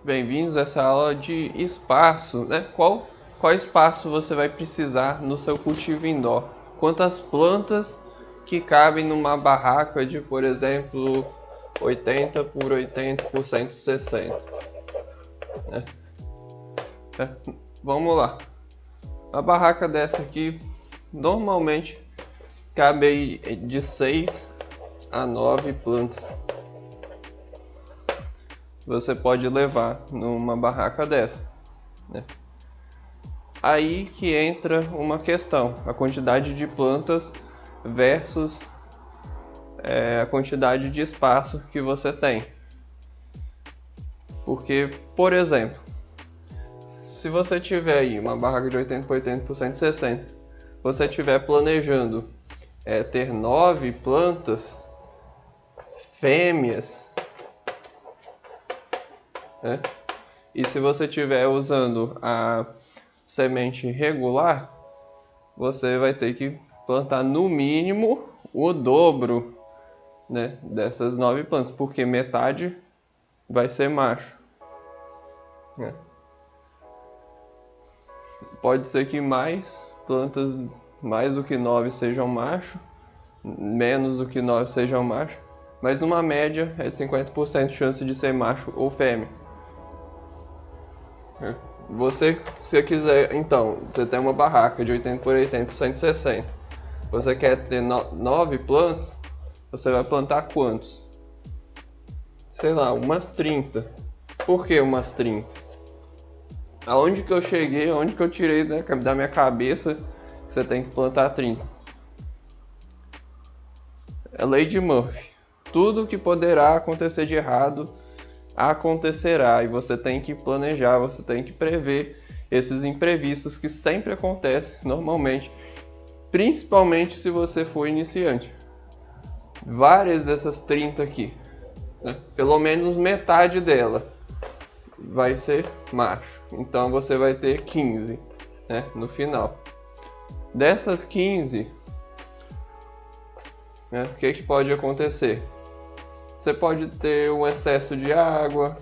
Bem-vindos a essa aula de espaço, né? Qual espaço você vai precisar no seu cultivo indoor? Quantas plantas que cabem numa barraca de, por exemplo, 80 por 80 por 160, né? Vamos lá. A barraca dessa aqui normalmente cabe aí de 6 a 9 plantas. Você pode levar numa barraca dessa, né? Aí que entra uma questão, a quantidade de plantas versus a quantidade de espaço que você tem. Porque, por exemplo, se você tiver aí uma barraca de 80 por 80 por 160, você estiver planejando ter 9 plantas fêmeas, né? E se você estiver usando a semente regular, você vai ter que plantar no mínimo o dobro, né, dessas 9 plantas, porque metade vai ser macho, né? Pode ser que mais plantas, mais do que 9 sejam macho, menos do que 9 sejam macho, mas uma média é de 50% de chance de ser macho ou fêmea. Se você quiser, então, você tem uma barraca de 80 por 80 por 160. Você quer ter 9 plantas, você vai plantar quantos? Sei lá, umas 30. Por que umas 30? Aonde que eu cheguei, aonde que eu tirei, né, da minha cabeça que você tem que plantar 30? É lei de Murphy. Tudo que poderá acontecer de errado acontecerá, e você tem que planejar, você tem que prever esses imprevistos que sempre acontecem normalmente, principalmente se você for iniciante. Várias dessas 30 aqui, né, pelo menos metade dela vai ser macho, então você vai ter 15, né, no final. Dessas 15, né, o que pode acontecer? Você pode ter um excesso de água,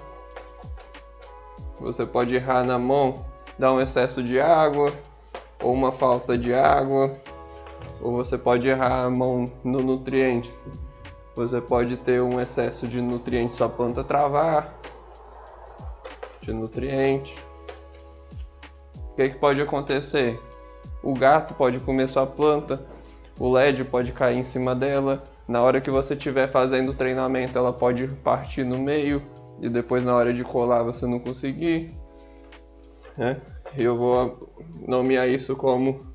você pode errar na mão, dar um excesso de água, ou uma falta de água, ou você pode errar a mão no nutrientes. Você pode ter um excesso de nutrientes, sua planta travar, de nutriente. O que pode acontecer? O gato pode comer sua planta, o LED pode cair em cima dela. Na hora que você estiver fazendo o treinamento, ela pode partir no meio e depois na hora de colar você não conseguir, né? Eu vou nomear isso como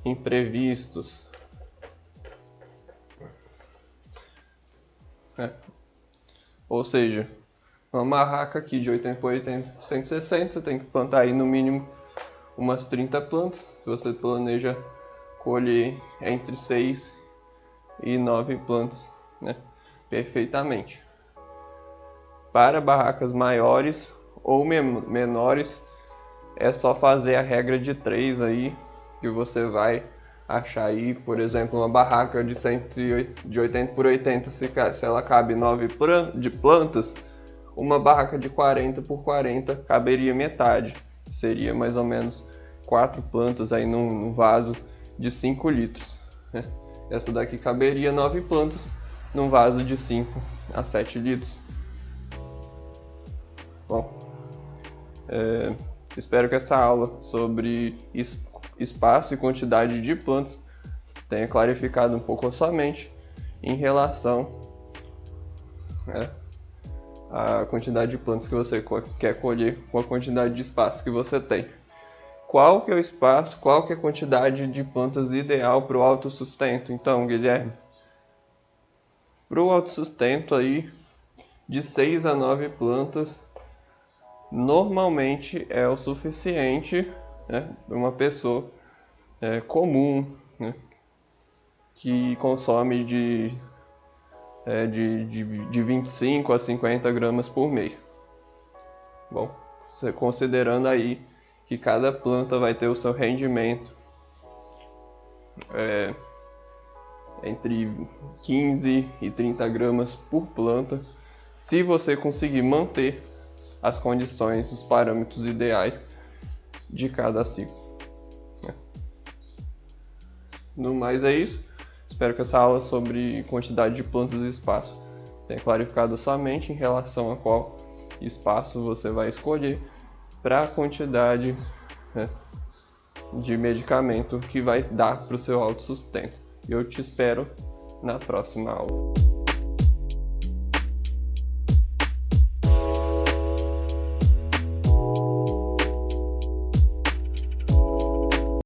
imprevistos. Ou seja, uma barraca aqui de 80 por 80, 160, você tem que plantar aí no mínimo umas 30 plantas. Se você planeja colher entre 6 e 9 plantas, né, perfeitamente. Para barracas maiores ou menores, é só fazer a regra de 3 aí, que você vai achar aí, por exemplo, uma barraca de 80 por 80, se ela cabe 9 plantas, uma barraca de 40 por 40 caberia metade. Seria mais ou menos 4 plantas aí num vaso de 5 litros. Né? Essa daqui caberia 9 plantas num vaso de 5 a 7 litros. Bom, espero que essa aula sobre espaço e quantidade de plantas tenha clarificado um pouco a sua mente em relação à quantidade de plantas que você quer colher com a quantidade de espaço que você tem. Qual que é o espaço, qual que é a quantidade de plantas ideal para o autossustento? Então, Guilherme, para o autossustento aí, de 6 a 9 plantas, normalmente é o suficiente, né, para uma pessoa comum, né, que consome de 25 a 50 gramas por mês. Bom, considerando aí que cada planta vai ter o seu rendimento entre 15 e 30 gramas por planta, se você conseguir manter as condições, os parâmetros ideais de cada ciclo. No mais é isso. Espero que essa aula sobre quantidade de plantas e espaço tenha clarificado sua mente em relação a qual espaço você vai escolher para a quantidade, né, de medicamento que vai dar para o seu autossustento. Eu te espero na próxima aula.